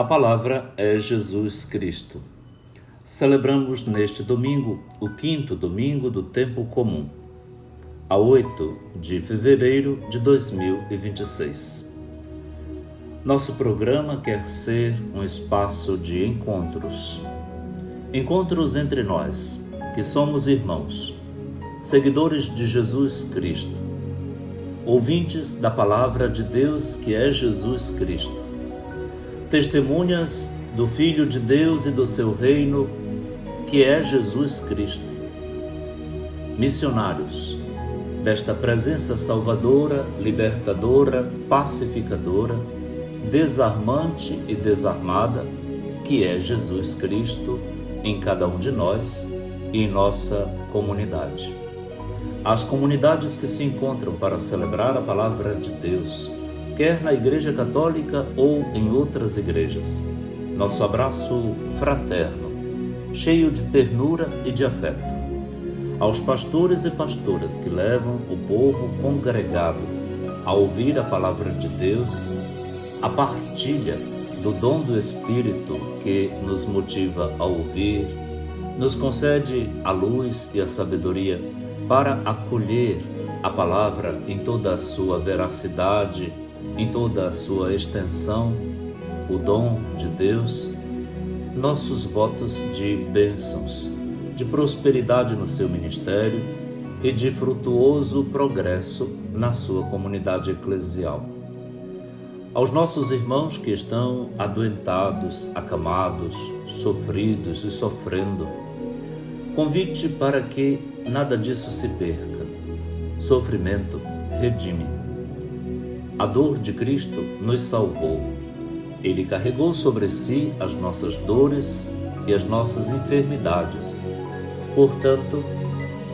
A palavra é Jesus Cristo. Celebramos neste domingo o 5º domingo do tempo comum, a 8 de fevereiro de 2026. Nosso programa quer ser um espaço de encontros entre nós, que somos irmãos, seguidores de Jesus Cristo, ouvintes da palavra de Deus que é Jesus Cristo, testemunhas do Filho de Deus e do seu reino que é Jesus Cristo, missionários desta presença salvadora, libertadora, pacificadora, desarmante e desarmada que é Jesus Cristo em cada um de nós e em nossa comunidade. As comunidades que se encontram para celebrar a palavra de Deus, quer na Igreja Católica ou em outras igrejas. Nosso abraço fraterno, cheio de ternura e de afeto. Aos pastores e pastoras que levam o povo congregado a ouvir a palavra de Deus, a partilha do dom do Espírito que nos motiva a ouvir, nos concede a luz e a sabedoria para acolher a palavra em toda a sua veracidade, em toda a sua extensão, o dom de Deus, nossos votos de bênçãos, de prosperidade no seu ministério e de frutuoso progresso na sua comunidade eclesial. Aos nossos irmãos que estão adoentados, acamados, sofridos e sofrendo, convite para que nada disso se perca. Sofrimento redime. A dor de Cristo nos salvou. Ele carregou sobre si as nossas dores e as nossas enfermidades. Portanto,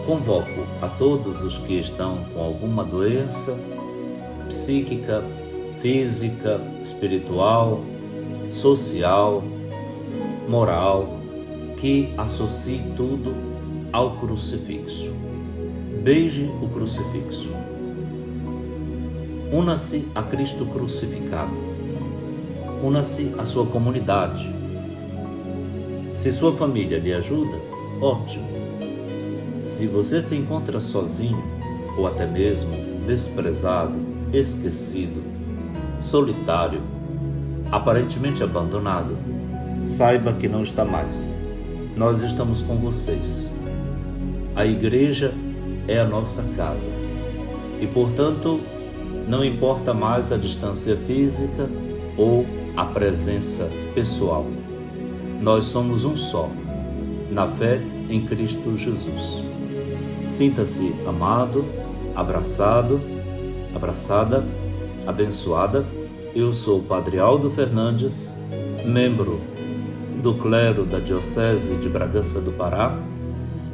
convoco a todos os que estão com alguma doença psíquica, física, espiritual, social, moral, que associe tudo ao crucifixo. Beije o crucifixo. Una-se a Cristo crucificado. Una-se à sua comunidade. Se sua família lhe ajuda, ótimo. Se você se encontra sozinho, ou até mesmo desprezado, esquecido, solitário, aparentemente abandonado, saiba que não está mais. Nós estamos com vocês. A igreja é a nossa casa e, portanto, não importa mais a distância física ou a presença pessoal. Nós somos um só, na fé em Cristo Jesus. Sinta-se amado, abraçado, abraçada, abençoada. Eu sou o Padre Aldo Fernandes, membro do clero da Diocese de Bragança do Pará,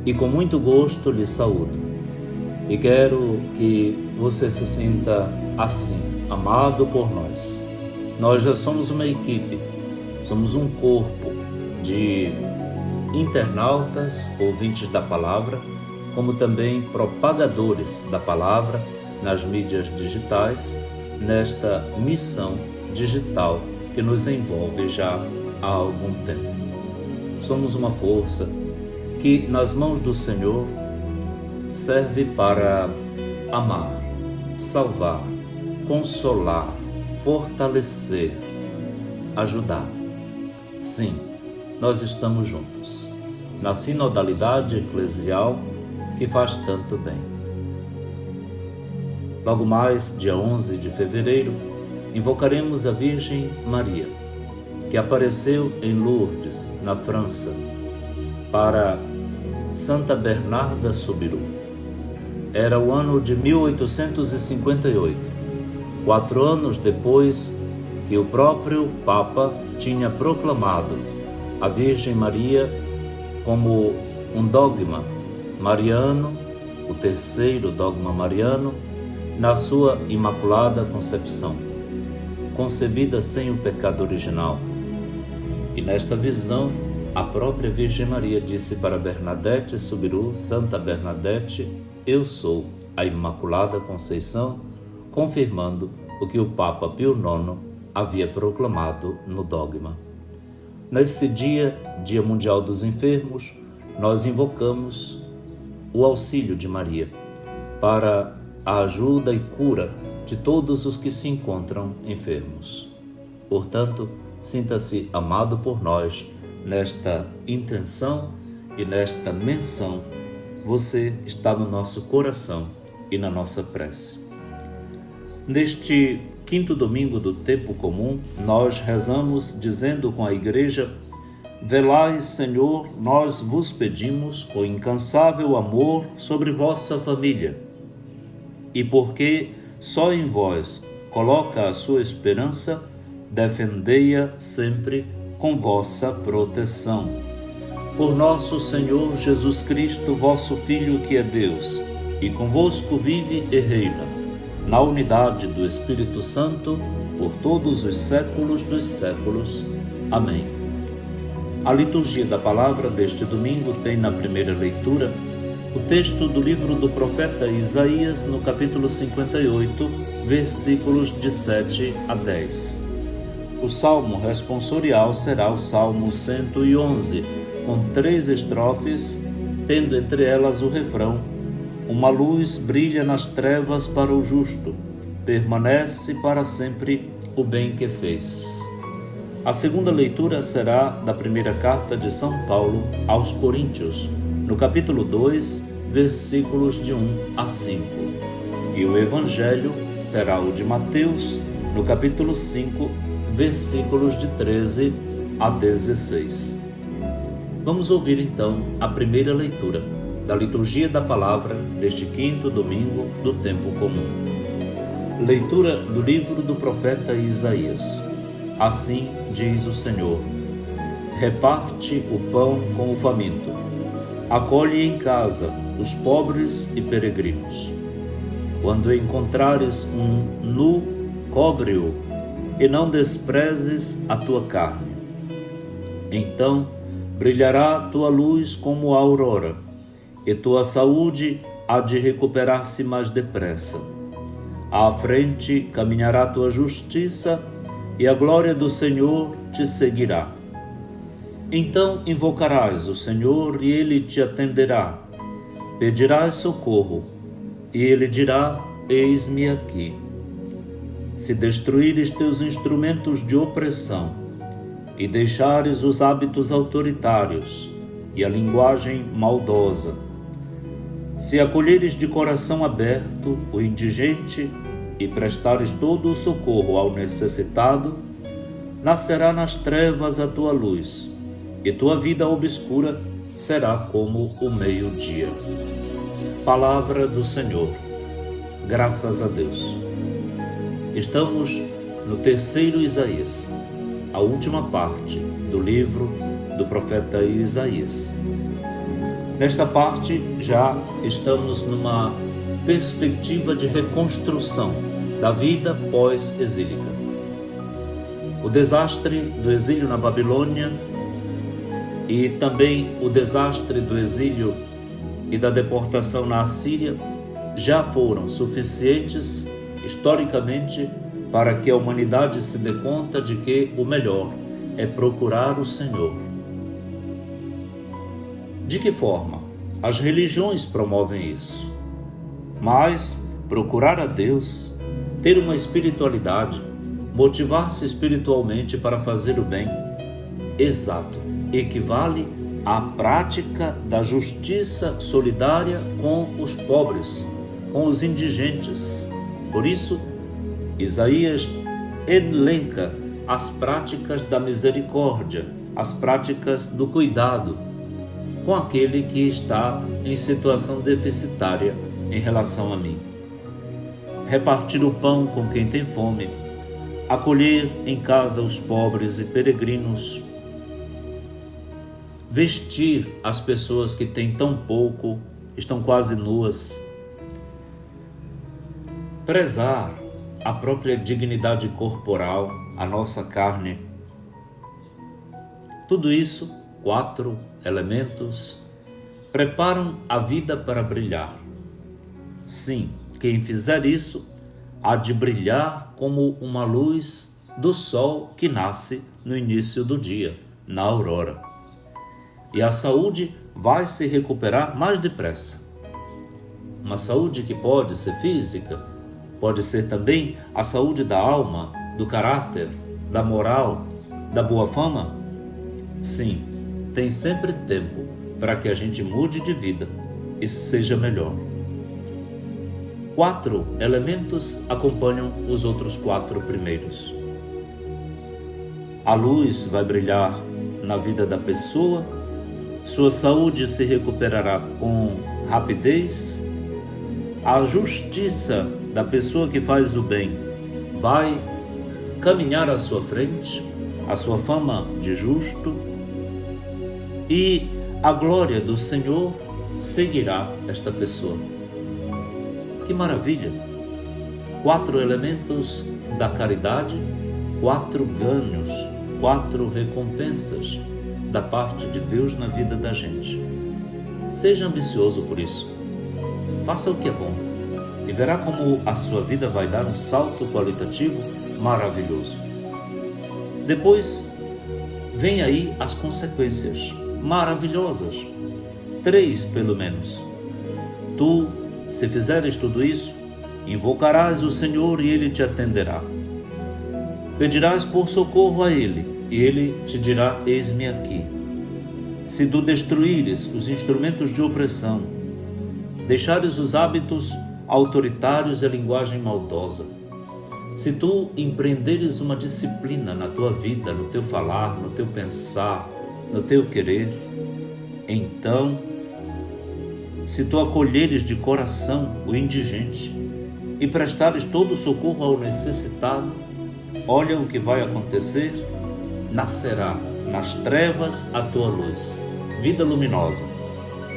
e com muito gosto lhe saúdo. E quero que você se sinta assim, amado por nós. Nós já somos uma equipe, somos um corpo de internautas, ouvintes da palavra, como também propagadores da palavra nas mídias digitais, nesta missão digital que nos envolve já há algum tempo. Somos uma força que, nas mãos do Senhor, serve para amar, salvar, consolar, fortalecer, ajudar. Sim, nós estamos juntos, na sinodalidade eclesial que faz tanto bem. Logo mais, dia 11 de fevereiro, invocaremos a Virgem Maria, que apareceu em Lourdes, na França, para Santa Bernarda Soubirous. Era o ano de 1858, 4 anos depois que o próprio Papa tinha proclamado a Virgem Maria como um dogma mariano, o terceiro dogma mariano, na sua Imaculada Concepção, concebida sem o pecado original. E nesta visão, a própria Virgem Maria disse para Bernadette Soubirous: Santa Bernadette, eu sou a Imaculada Conceição, confirmando o que o Papa Pio IX havia proclamado no dogma. Nesse dia, Dia Mundial dos Enfermos, nós invocamos o auxílio de Maria para a ajuda e cura de todos os que se encontram enfermos. Portanto, sinta-se amado por nós nesta intenção e nesta menção. Você está no nosso coração e na nossa prece. Neste quinto domingo do tempo comum, nós rezamos dizendo com a Igreja: velai, Senhor, nós vos pedimos com incansável amor sobre vossa família. E porque só em vós coloca a sua esperança, defendei-a sempre com vossa proteção. Por nosso Senhor Jesus Cristo, vosso Filho, que é Deus, e convosco vive e reina, na unidade do Espírito Santo, por todos os séculos dos séculos. Amém. A liturgia da palavra deste domingo tem na primeira leitura o texto do livro do profeta Isaías, no capítulo 58, versículos de 7 a 10. O salmo responsorial será o Salmo 111, com 3 estrofes, tendo entre elas o refrão: uma luz brilha nas trevas para o justo, permanece para sempre o bem que fez. A segunda leitura será da primeira carta de São Paulo aos Coríntios, no capítulo 2, versículos de 1 a 5. E o evangelho será o de Mateus, no capítulo 5, versículos de 13 a 16. Vamos ouvir então a primeira leitura da liturgia da palavra deste quinto domingo do tempo comum. Leitura do livro do profeta Isaías. Assim diz o Senhor: reparte o pão com o faminto, acolhe em casa os pobres e peregrinos. Quando encontrares um nu, cobre-o, e não desprezes a tua carne. Então brilhará tua luz como a aurora, e tua saúde há de recuperar-se mais depressa. À frente caminhará tua justiça, e a glória do Senhor te seguirá. Então invocarás o Senhor, e Ele te atenderá. Pedirás socorro, e Ele dirá: eis-me aqui. Se destruíres teus instrumentos de opressão, e deixares os hábitos autoritários e a linguagem maldosa, se acolheres de coração aberto o indigente e prestares todo o socorro ao necessitado, nascerá nas trevas a tua luz, e tua vida obscura será como o meio-dia. Palavra do Senhor. Graças a Deus. Estamos no terceiro Isaías, a última parte do livro do profeta Isaías. Nesta parte já estamos numa perspectiva de reconstrução da vida pós-exílica. O desastre do exílio na Babilônia e também o desastre do exílio e da deportação na Assíria já foram suficientes historicamente para que a humanidade se dê conta de que o melhor é procurar o Senhor. De que forma? As religiões promovem isso. Mas procurar a Deus, ter uma espiritualidade, motivar-se espiritualmente para fazer o bem, exato, equivale à prática da justiça solidária com os pobres, com os indigentes. Por isso, Isaías elenca as práticas da misericórdia, as práticas do cuidado com aquele que está em situação deficitária em relação a mim. Repartir o pão com quem tem fome, acolher em casa os pobres e peregrinos, vestir as pessoas que têm tão pouco, estão quase nuas, prezar a própria dignidade corporal, a nossa carne. Tudo isso, 4 elementos, preparam a vida para brilhar. Sim, quem fizer isso há de brilhar como uma luz do sol que nasce no início do dia, na aurora. E a saúde vai se recuperar mais depressa. Uma saúde que pode ser física, pode ser também a saúde da alma, do caráter, da moral, da boa fama. Sim, tem sempre tempo para que a gente mude de vida e seja melhor. 4 elementos acompanham os outros 4 primeiros. A luz vai brilhar na vida da pessoa, sua saúde se recuperará com rapidez, a justiça da pessoa que faz o bem vai caminhar à sua frente, a sua fama de justo, e a glória do Senhor seguirá esta pessoa. Que maravilha! 4 elementos da caridade, 4 ganhos, 4 recompensas da parte de Deus na vida da gente. Seja ambicioso por isso. Faça o que é bom e verá como a sua vida vai dar um salto qualitativo maravilhoso. Depois, vem aí as consequências maravilhosas. 3 pelo menos. Tu, se fizeres tudo isso, invocarás o Senhor e Ele te atenderá. Pedirás por socorro a Ele, e Ele te dirá: eis-me aqui. Se tu destruíres os instrumentos de opressão, deixares os hábitos autoritários e a linguagem maldosa, se tu empreenderes uma disciplina na tua vida, no teu falar, no teu pensar, no teu querer, então, se tu acolheres de coração o indigente e prestares todo o socorro ao necessitado, olha o que vai acontecer: nascerá nas trevas a tua luz, vida luminosa,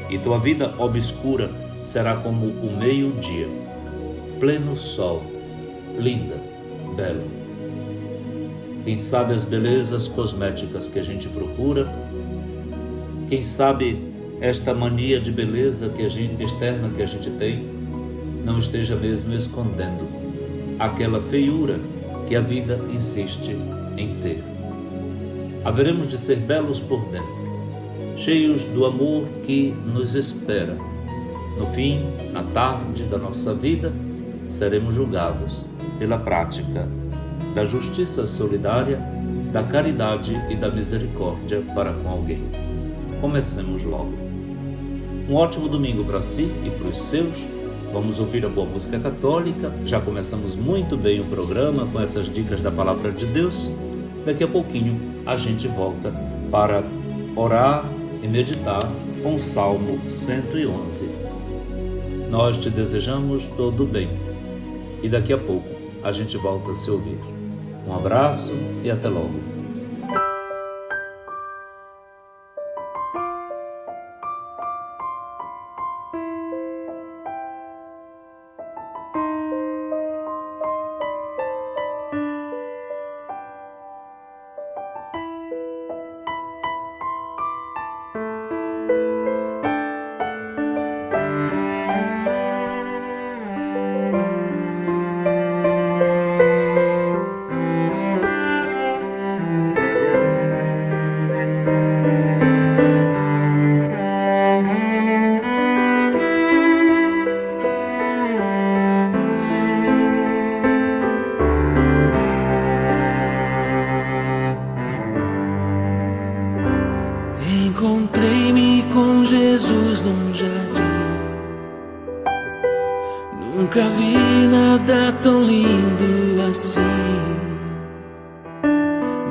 e tua vida obscura será como o meio-dia, pleno sol, linda, bela. Quem sabe as belezas cosméticas que a gente procura, quem sabe esta mania de beleza externa que a gente tem, não esteja mesmo escondendo aquela feiura que a vida insiste em ter. Haveremos de ser belos por dentro, cheios do amor que nos espera. No fim, na tarde da nossa vida, seremos julgados pela prática da justiça solidária, da caridade e da misericórdia para com alguém. Comecemos logo. Um ótimo domingo para si e para os seus. Vamos ouvir a boa música católica. Já começamos muito bem o programa com essas dicas da Palavra de Deus. Daqui a pouquinho a gente volta para orar e meditar com o Salmo 111. Nós te desejamos todo o bem e daqui a pouco a gente volta a se ouvir. Um abraço e até logo. Encontrei-me com Jesus num jardim. Nunca vi nada tão lindo assim.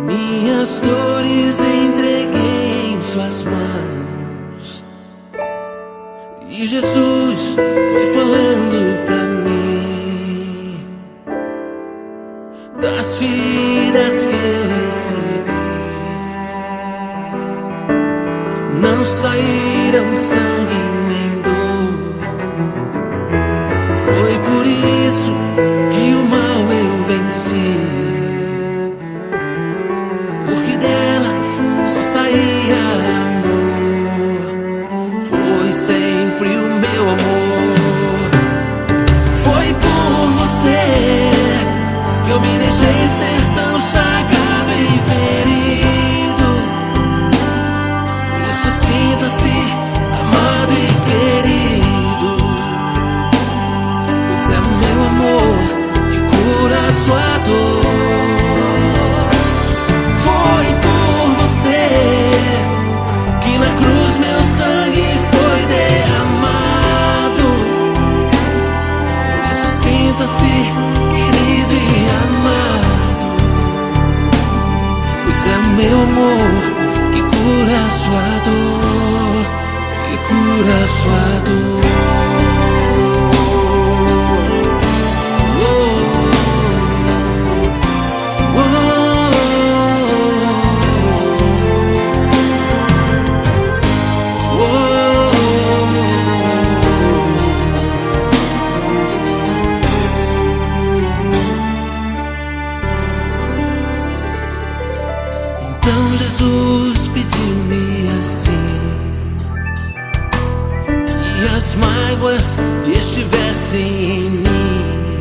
Minhas dores entreguei em suas mãos e Jesus foi falando pra mim das feridas que eu recebi. Não saíram sangue nem dor. Foi por isso que o mal eu venci, porque delas só saía amor. Foi sempre o meu amor. Foi por você que eu me deixei ser tão chato. pois é o meu amor que cura a sua dor, que cura a sua dor. Então Jesus pediu-me assim, que as mágoas estivessem em mim,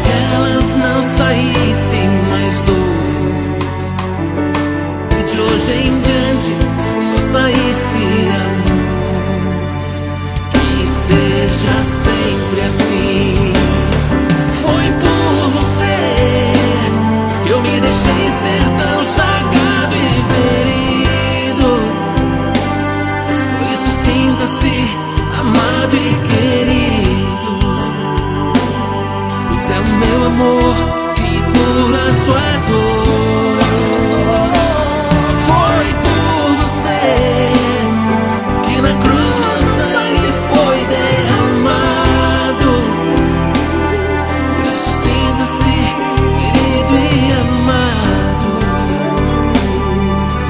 que elas não saíssem mais dor, e de hoje em diante só saísse amor, que seja sempre assim. Foi por você que eu me deixei ser tão estragado e ferido. Por isso sinta-se amado e querido, pois é o meu amor que cura a sua dor. Foi por você que na cruz meu sangue foi derramado. Por isso sinta-se querido e amado,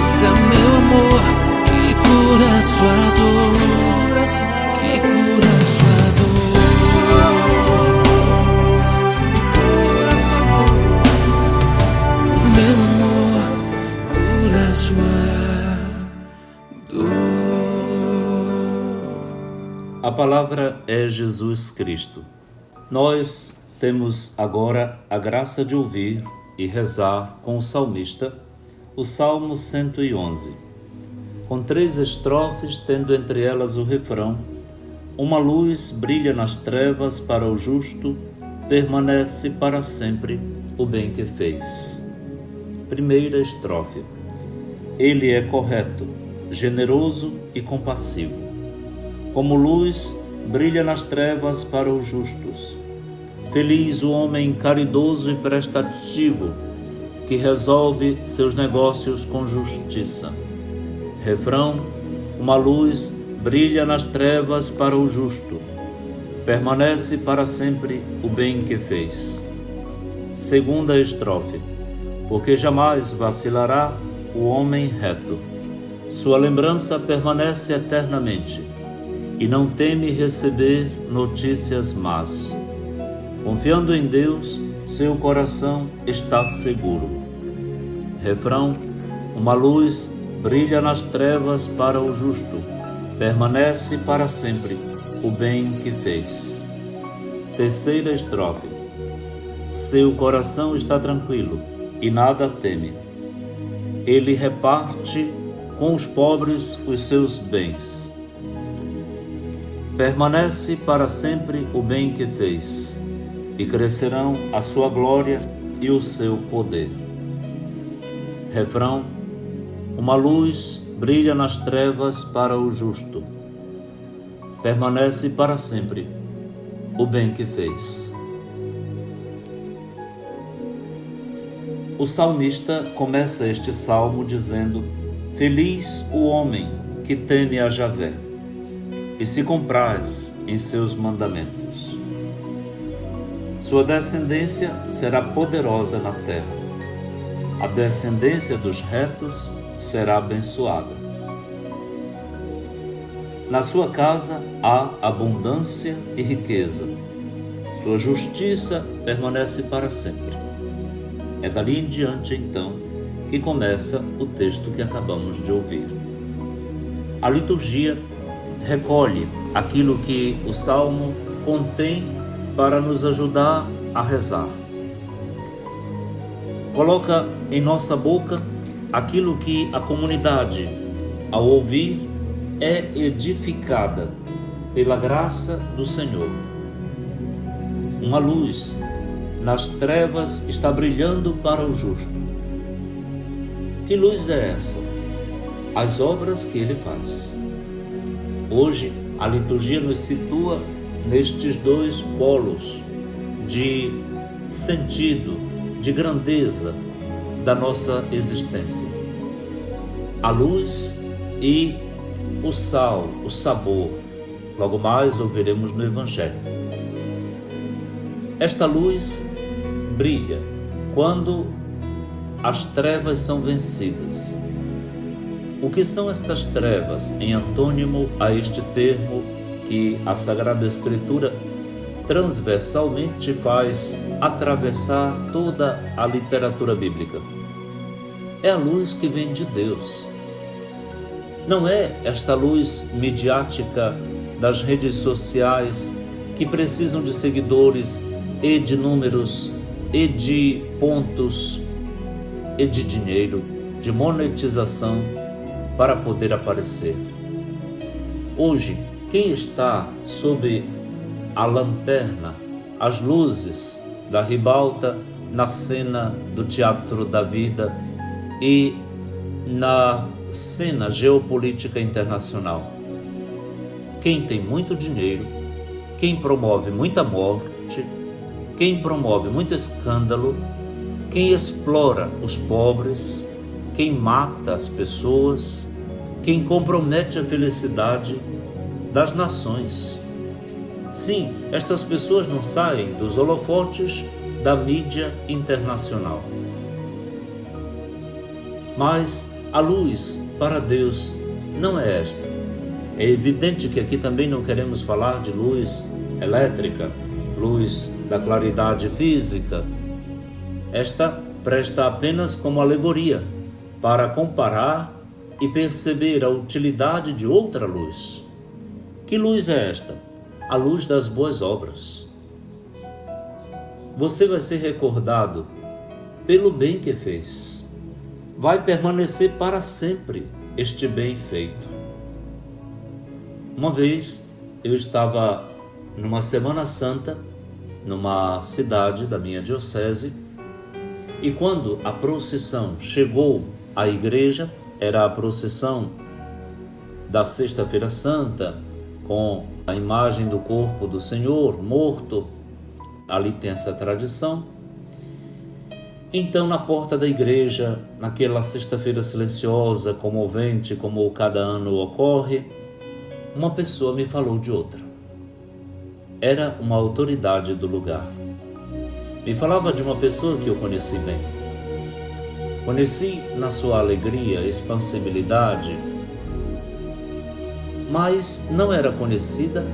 pois é o meu amor que cura a sua dor, que cura a sua dor. Meu amor cura a sua dor. A palavra é Jesus Cristo. Nós temos agora a graça de ouvir e rezar com o salmista o Salmo 111, com 3 estrofes, tendo entre elas o refrão: uma luz brilha nas trevas para o justo, permanece para sempre o bem que fez. Primeira estrofe: ele é correto, generoso e compassivo. Como luz brilha nas trevas para os justos. Feliz o homem caridoso e prestativo, que resolve seus negócios com justiça. Refrão: uma luz brilha nas trevas para o justo, permanece para sempre o bem que fez. Segunda estrofe: porque jamais vacilará o homem reto, sua lembrança permanece eternamente, e não teme receber notícias más. Confiando em Deus, seu coração está seguro. Refrão: uma luz brilha nas trevas para o justo, permanece para sempre o bem que fez. Terceira estrofe: seu coração está tranquilo e nada teme. Ele reparte com os pobres os seus bens. Permanece para sempre o bem que fez, e crescerão a sua glória e o seu poder. Refrão: uma luz brilha nas trevas para o justo, permanece para sempre o bem que fez. O salmista começa este salmo dizendo: feliz o homem que teme a Javé e se compraz em seus mandamentos. Sua descendência será poderosa na terra. A descendência dos retos será abençoada. Na sua casa há abundância e riqueza. Sua justiça permanece para sempre. É dali em diante, então, que começa o texto que acabamos de ouvir. A liturgia recolhe aquilo que o Salmo contém para nos ajudar a rezar. Coloca em nossa boca aquilo que a comunidade, ao ouvir, é edificada pela graça do Senhor. Uma luz nas trevas está brilhando para o justo. Que luz é essa? As obras que ele faz. Hoje, a liturgia nos situa nestes dois polos de sentido, de grandeza da nossa existência. A luz e o sal, o sabor. Logo mais ouviremos no Evangelho. Esta luz brilha quando as trevas são vencidas. O que são estas trevas, em antônimo a este termo que a Sagrada Escritura transversalmente faz atravessar toda a literatura bíblica? É a luz que vem de Deus. Não é esta luz midiática das redes sociais que precisam de seguidores e de números e de pontos e de dinheiro, de monetização para poder aparecer. Hoje, quem está sob a lanterna, as luzes da ribalta na cena do teatro da vida e na cena geopolítica internacional? Quem tem muito dinheiro, quem promove muita morte, quem promove muito escândalo, quem explora os pobres, quem mata as pessoas, quem compromete a felicidade das nações. Sim, estas pessoas não saem dos holofotes da mídia internacional. Mas a luz para Deus não é esta. É evidente que aqui também não queremos falar de luz elétrica, luz da claridade física. Esta presta apenas como alegoria para comparar e perceber a utilidade de outra luz. Que luz é esta? A luz das boas obras. Você vai ser recordado pelo bem que fez. Vai permanecer para sempre este bem feito. Uma vez eu estava numa Semana Santa, numa cidade da minha diocese, e quando a procissão chegou à igreja, era a procissão da Sexta-feira Santa, com a imagem do corpo do Senhor morto, ali tem essa tradição. Então, na porta da igreja, naquela sexta-feira silenciosa, comovente, como cada ano ocorre, uma pessoa me falou de outra. Era uma autoridade do lugar. Me falava de uma pessoa que eu conheci bem. Conheci na sua alegria, expansibilidade, mas não era conhecida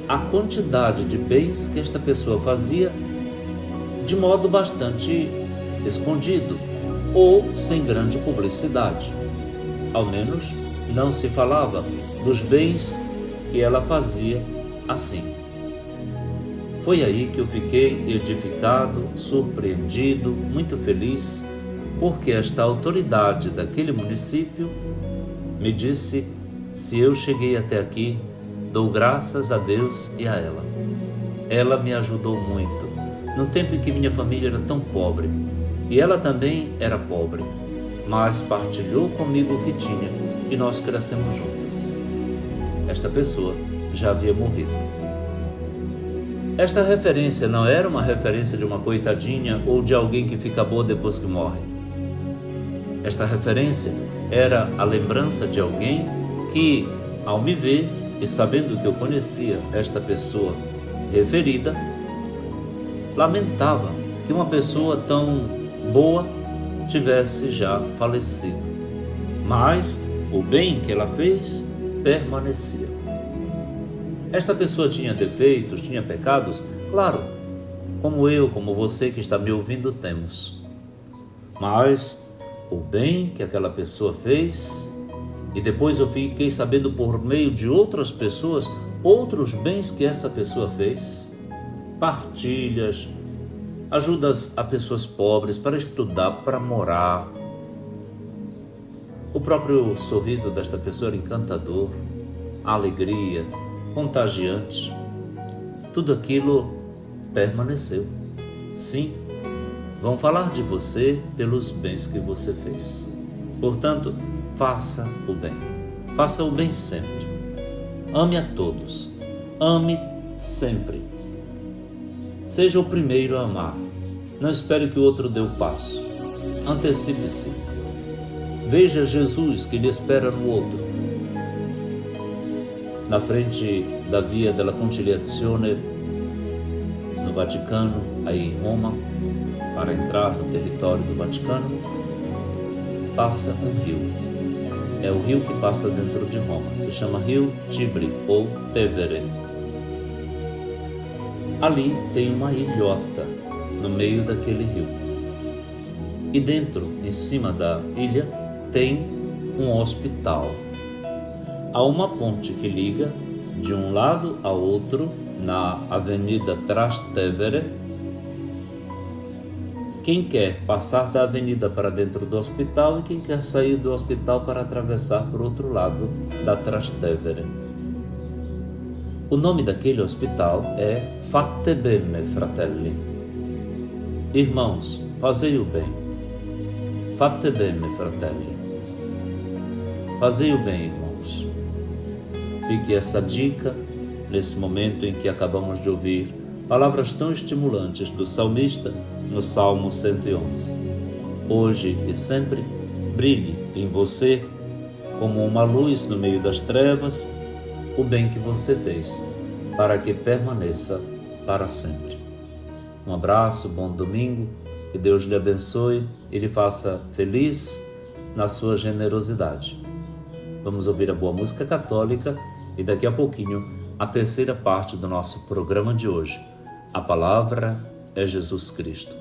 a quantidade de bens que esta pessoa fazia de modo bastante escondido ou sem grande publicidade. Ao menos não se falava dos bens que ela fazia assim. Foi aí que eu fiquei edificado, surpreendido, muito feliz, porque esta autoridade daquele município me disse: se eu cheguei até aqui, dou graças a Deus e a ela. Ela me ajudou muito, no tempo em que minha família era tão pobre, e ela também era pobre, mas partilhou comigo o que tinha e nós crescemos juntas. Esta pessoa já havia morrido. Esta referência não era uma referência de uma coitadinha ou de alguém que fica boa depois que morre. Esta referência era a lembrança de alguém que, ao me ver e sabendo que eu conhecia esta pessoa referida, lamentava que uma pessoa tão boa tivesse já falecido. Mas o bem que ela fez permanecia. Esta pessoa tinha defeitos, tinha pecados? Claro, como eu, como você que está me ouvindo temos. Mas o bem que aquela pessoa fez, e depois eu fiquei sabendo por meio de outras pessoas, outros bens que essa pessoa fez, partilhas, ajudas a pessoas pobres para estudar, para morar. O próprio sorriso desta pessoa era encantador, a alegria, contagiante. Tudo aquilo permaneceu. Sim, vão falar de você pelos bens que você fez. Portanto, faça o bem. Faça o bem sempre. Ame a todos. Ame sempre. Seja o primeiro a amar. Não espere que o outro dê o passo. Antecipe-se. Veja Jesus que lhe espera no outro. Na frente da Via della Conciliazione, no Vaticano, aí em Roma, para entrar no território do Vaticano, passa um rio. É o rio que passa dentro de Roma. Se chama Rio Tibre ou Tevere. Ali tem uma ilhota no meio daquele rio. E dentro, em cima da ilha, tem um hospital. Há uma ponte que liga de um lado ao outro na Avenida Trastevere. Quem quer passar da avenida para dentro do hospital e quem quer sair do hospital para atravessar para o outro lado da Trastevere. O nome daquele hospital é Fate Bene, Fratelli. Irmãos, fazei o bem. Fate Bene, Fratelli. Fazei o bem, irmãos. Fique essa dica nesse momento em que acabamos de ouvir palavras tão estimulantes do salmista no Salmo 111. Hoje e sempre, brilhe em você, como uma luz no meio das trevas, o bem que você fez, para que permaneça para sempre. Um abraço, bom domingo, que Deus lhe abençoe e lhe faça feliz na sua generosidade. Vamos ouvir a boa música católica e daqui a pouquinho a terceira parte do nosso programa de hoje. A palavra é Jesus Cristo.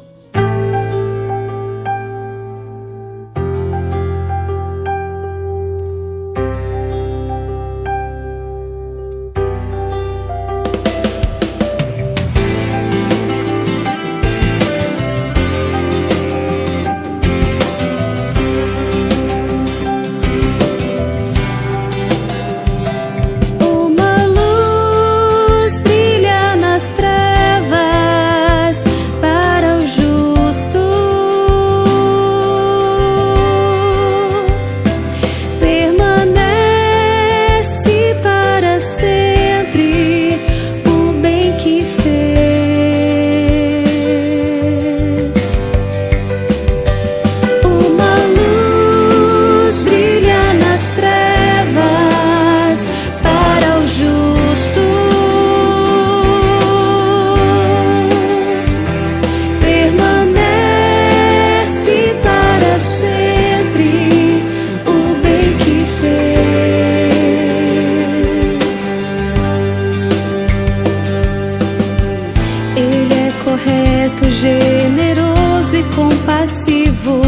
Generoso e compassivo,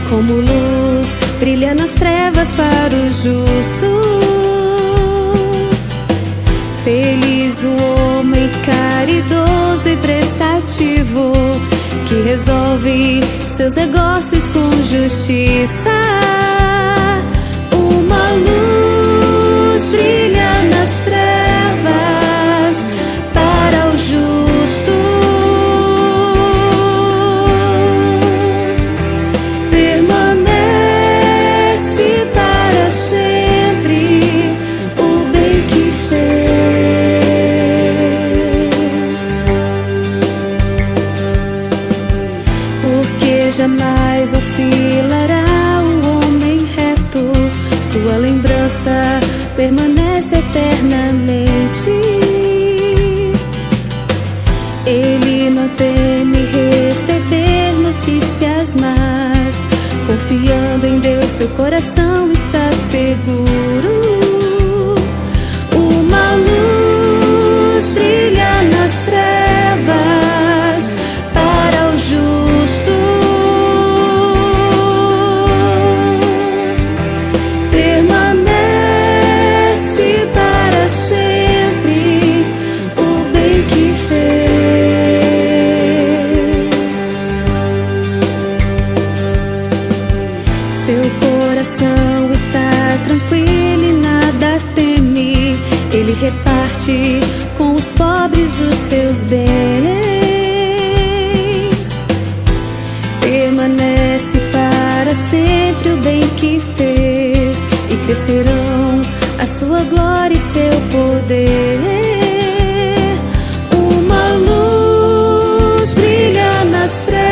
como luz, brilha nas trevas para os justos. Feliz o homem caridoso e prestativo, que resolve seus negócios com justiça. Uma luz brilha nas trevas para o justo. Jamais oscilará o homem reto, sua lembrança permanece eternamente. Ele não teme receber notícias más, confiando em Deus seu coração está seguro. Uma luz brilha nas trevas para o justo. Seu coração está tranquilo e nada teme. Ele reparte com os pobres os seus bens. Permanece para sempre o bem que fez, e crescerão a sua glória e seu poder. Uma luz brilha nas trevas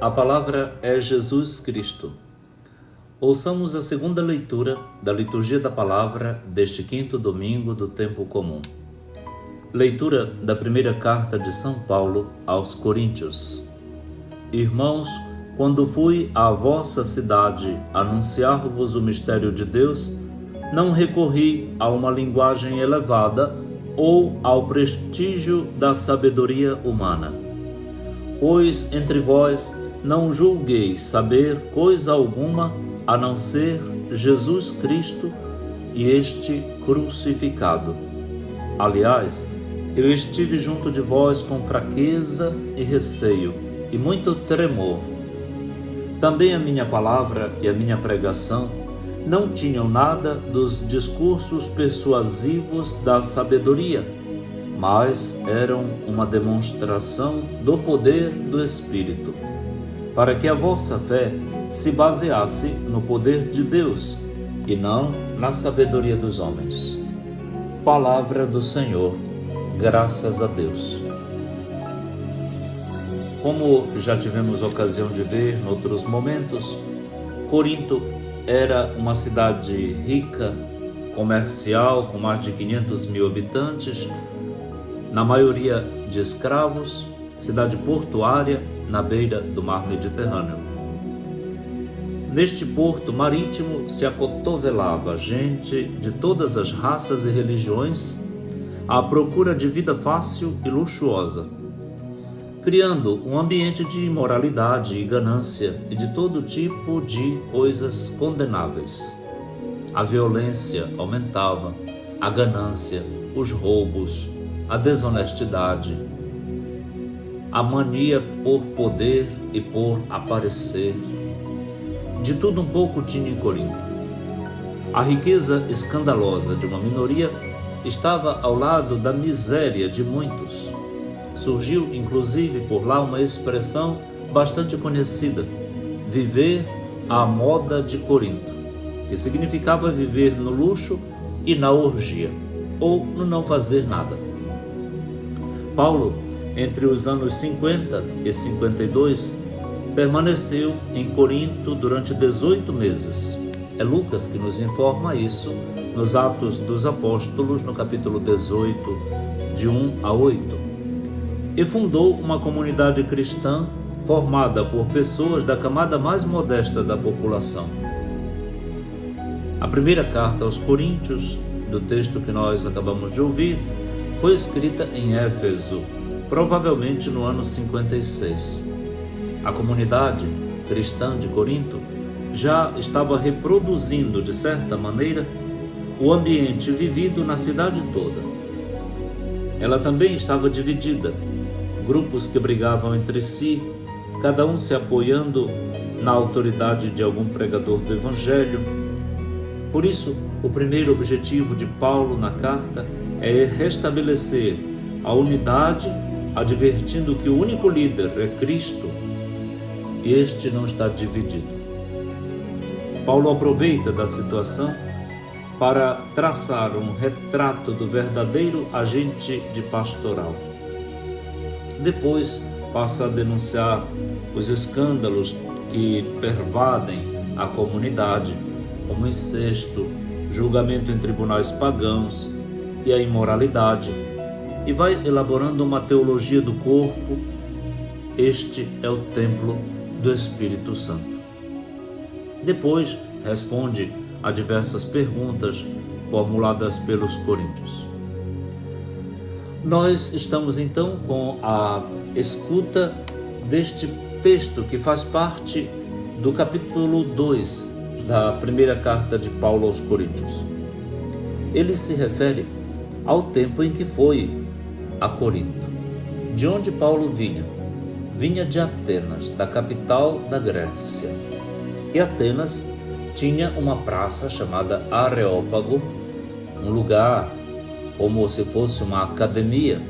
A palavra é Jesus Cristo. Ouçamos a segunda leitura da liturgia da palavra deste quinto domingo do tempo comum. Leitura da primeira carta de São Paulo aos Coríntios. Irmãos, quando fui à vossa cidade anunciar-vos o mistério de Deus, não recorri a uma linguagem elevada ou ao prestígio da sabedoria humana. Pois entre vós não julgueis saber coisa alguma a não ser Jesus Cristo e este crucificado. Aliás, eu estive junto de vós com fraqueza e receio e muito tremor. Também a minha palavra e a minha pregação não tinham nada dos discursos persuasivos da sabedoria, mas eram uma demonstração do poder do Espírito, para que a vossa fé se baseasse no poder de Deus e não na sabedoria dos homens. Palavra do Senhor, graças a Deus. Como já tivemos ocasião de ver em outros momentos, Corinto era uma cidade rica, comercial, com mais de 500 mil habitantes, na maioria de escravos, cidade portuária na beira do mar Mediterrâneo. Neste porto marítimo se acotovelava gente de todas as raças e religiões à procura de vida fácil e luxuosa, criando um ambiente de imoralidade e ganância e de todo tipo de coisas condenáveis. A violência aumentava, a ganância, os roubos, a desonestidade, a mania por poder e por aparecer. De tudo um pouco tinha em Corinto. A riqueza escandalosa de uma minoria estava ao lado da miséria de muitos. Surgiu, inclusive, por lá uma expressão bastante conhecida: viver à moda de Corinto, que significava viver no luxo e na orgia, ou no não fazer nada. Paulo, entre os anos 50 e 52, permaneceu em Corinto durante 18 meses. É Lucas que nos informa isso nos Atos dos Apóstolos, no capítulo 18, de 1 a 8. E fundou uma comunidade cristã formada por pessoas da camada mais modesta da população. A primeira carta aos Coríntios, do texto que nós acabamos de ouvir, foi escrita em Éfeso, provavelmente no ano 56. A comunidade cristã de Corinto já estava reproduzindo, de certa maneira, o ambiente vivido na cidade toda. Ela também estava dividida, grupos que brigavam entre si, cada um se apoiando na autoridade de algum pregador do Evangelho. Por isso, o primeiro objetivo de Paulo na carta é restabelecer a unidade, advertindo que o único líder é Cristo e este não está dividido. Paulo aproveita da situação para traçar um retrato do verdadeiro agente de pastoral. Depois passa a denunciar os escândalos que pervadem a comunidade, como incesto, julgamento em tribunais pagãos e a imoralidade, e vai elaborando uma teologia do corpo. Este é o templo do Espírito Santo. Depois responde a diversas perguntas formuladas pelos coríntios. Nós estamos então com a escuta deste texto que faz parte do capítulo 2 da primeira carta de Paulo aos Coríntios. Ele se refere ao tempo em que foi a Corinto. De onde Paulo vinha? Vinha de Atenas, da capital da Grécia. E Atenas tinha uma praça chamada Areópago, um lugar como se fosse uma academia,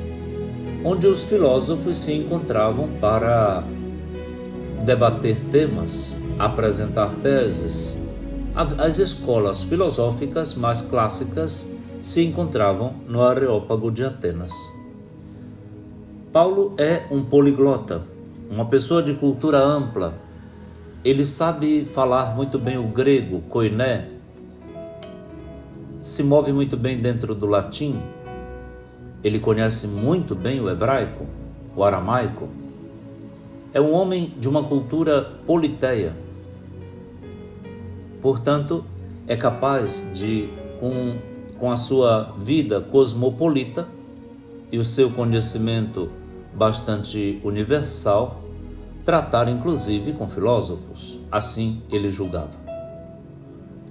onde os filósofos se encontravam para debater temas, apresentar teses. As escolas filosóficas mais clássicas se encontravam no Areópago de Atenas. Paulo é um poliglota, uma pessoa de cultura ampla, ele sabe falar muito bem o grego, koiné, se move muito bem dentro do latim, ele conhece muito bem o hebraico, o aramaico. É um homem de uma cultura politeia. Portanto, é capaz de, com a sua vida cosmopolita e o seu conhecimento bastante universal, tratar inclusive com filósofos. Assim ele julgava.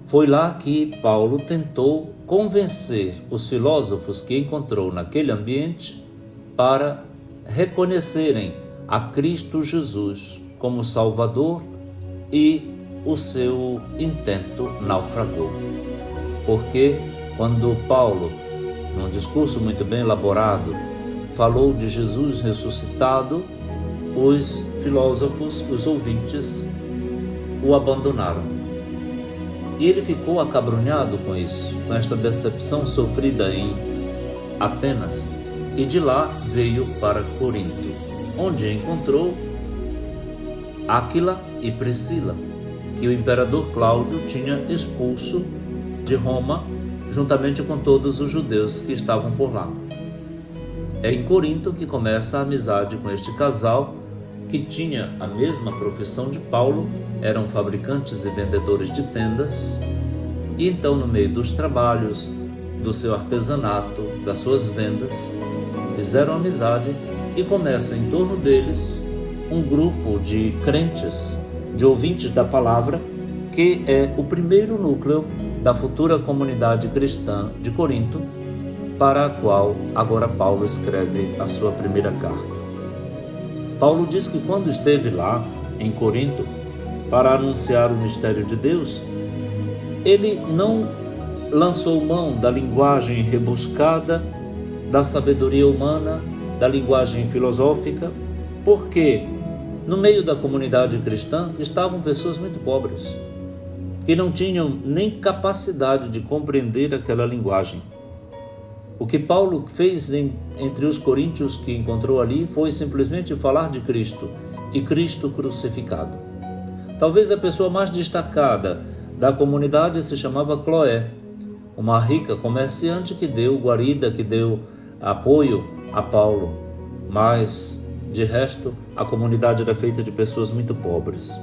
Foi lá que Paulo tentou convencer os filósofos que encontrou naquele ambiente para reconhecerem a Cristo Jesus como Salvador, e o seu intento naufragou. Porque quando Paulo, num discurso muito bem elaborado, falou de Jesus ressuscitado, os filósofos, os ouvintes, o abandonaram. E ele ficou acabrunhado com isso, com esta decepção sofrida em Atenas, e de lá veio para Corinto, onde encontrou Áquila e Priscila, que o imperador Cláudio tinha expulso de Roma, juntamente com todos os judeus que estavam por lá. É em Corinto que começa a amizade com este casal, que tinha a mesma profissão de Paulo, eram fabricantes e vendedores de tendas, e então, no meio dos trabalhos, do seu artesanato, das suas vendas, fizeram amizade e começa em torno deles um grupo de crentes, de ouvintes da palavra, que é o primeiro núcleo da futura comunidade cristã de Corinto, para a qual agora Paulo escreve a sua primeira carta. Paulo diz que quando esteve lá em Corinto para anunciar o mistério de Deus, ele não lançou mão da linguagem rebuscada, da sabedoria humana, da linguagem filosófica, porque no meio da comunidade cristã estavam pessoas muito pobres, que não tinham nem capacidade de compreender aquela linguagem. O que Paulo fez entre os coríntios que encontrou ali foi simplesmente falar de Cristo e Cristo crucificado. Talvez a pessoa mais destacada da comunidade se chamava Cloé, uma rica comerciante que deu guarida, que deu apoio a Paulo, mas de resto a comunidade era feita de pessoas muito pobres.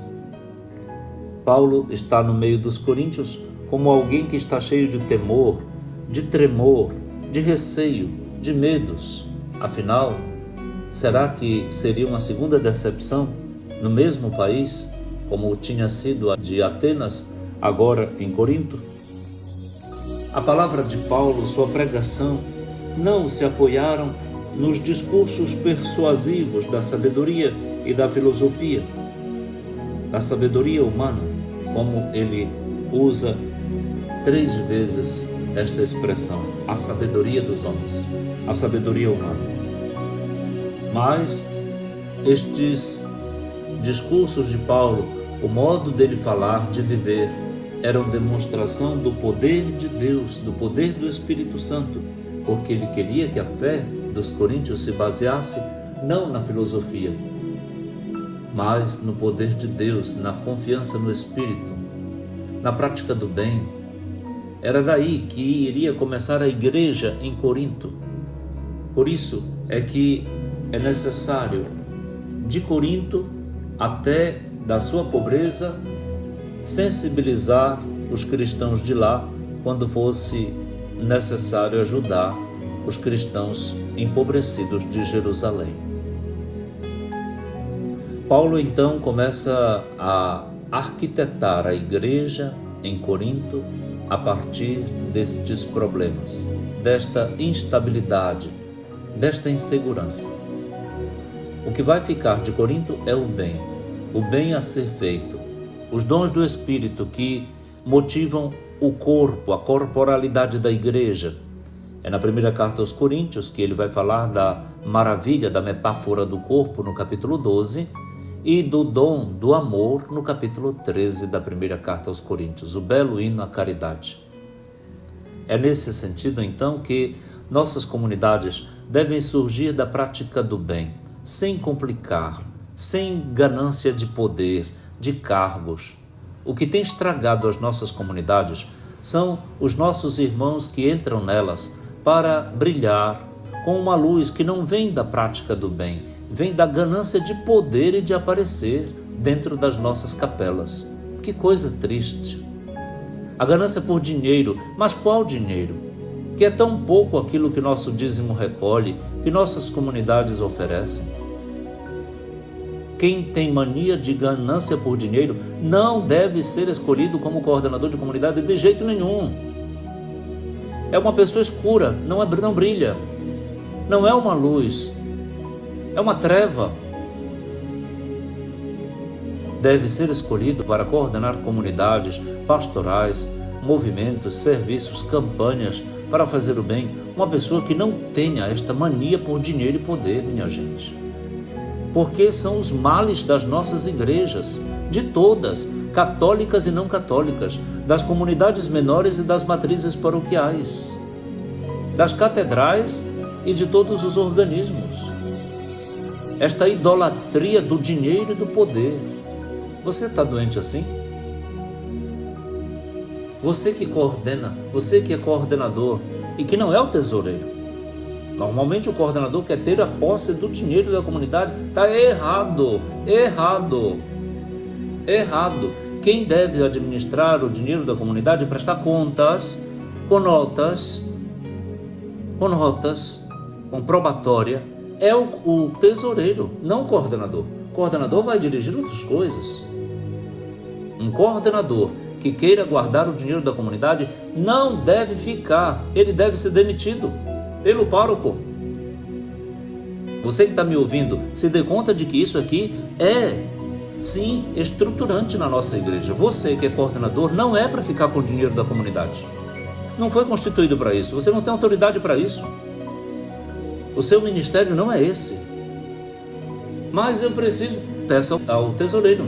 Paulo está no meio dos coríntios como alguém que está cheio de temor, de tremor, de receio, de medos. Afinal, será que seria uma segunda decepção no mesmo país, como tinha sido a de Atenas, agora em Corinto? A palavra de Paulo, sua pregação, não se apoiaram nos discursos persuasivos da sabedoria e da filosofia, da sabedoria humana, como ele usa 3 vezes esta expressão, a sabedoria dos homens, a sabedoria humana. Mas estes discursos de Paulo, o modo dele falar, de viver, eram demonstração do poder de Deus, do poder do Espírito Santo, porque ele queria que a fé dos coríntios se baseasse não na filosofia, mas no poder de Deus, na confiança no Espírito, na prática do bem. Era daí que iria começar a igreja em Corinto. Por isso é que é necessário, de Corinto até da sua pobreza, sensibilizar os cristãos de lá quando fosse necessário ajudar os cristãos empobrecidos de Jerusalém. Paulo então começa a arquitetar a igreja em Corinto a partir destes problemas, desta instabilidade, desta insegurança. O que vai ficar de Corinto é o bem a ser feito, os dons do Espírito que motivam o corpo, a corporalidade da igreja. É na primeira carta aos Coríntios que ele vai falar da maravilha, da metáfora do corpo, no capítulo 12, e do dom do amor, no capítulo 13 da primeira carta aos Coríntios, o belo hino à caridade. É nesse sentido, então, que nossas comunidades devem surgir da prática do bem, sem complicar, sem ganância de poder, de cargos. O que tem estragado as nossas comunidades são os nossos irmãos que entram nelas para brilhar com uma luz que não vem da prática do bem, vem da ganância de poder e de aparecer dentro das nossas capelas. Que coisa triste! A ganância por dinheiro, mas qual dinheiro? Que é tão pouco aquilo que nosso dízimo recolhe, que nossas comunidades oferecem. Quem tem mania de ganância por dinheiro não deve ser escolhido como coordenador de comunidade de jeito nenhum. É uma pessoa escura, não brilha, não é uma luz, é uma treva. Deve ser escolhido para coordenar comunidades, pastorais, movimentos, serviços, campanhas para fazer o bem, uma pessoa que não tenha esta mania por dinheiro e poder, minha gente. Porque são os males das nossas igrejas, de todas, católicas e não católicas, das comunidades menores e das matrizes paroquiais, das catedrais e de todos os organismos. Esta idolatria do dinheiro e do poder. Você está doente assim? Você que coordena, você que é coordenador e que não é o tesoureiro. Normalmente o coordenador quer ter a posse do dinheiro da comunidade. Está errado. Quem deve administrar o dinheiro da comunidade e prestar contas, com notas, com probatória, é o tesoureiro, não o coordenador. O coordenador vai dirigir outras coisas. Um coordenador que queira guardar o dinheiro da comunidade não deve ficar, ele deve ser demitido pelo pároco. Você que está me ouvindo, se dê conta de que isso aqui é, sim, estruturante na nossa igreja. Você que é coordenador não é para ficar com o dinheiro da comunidade. Não foi constituído para isso. Você não tem autoridade para isso. O seu ministério não é esse. Mas eu preciso, peça ao tesoureiro.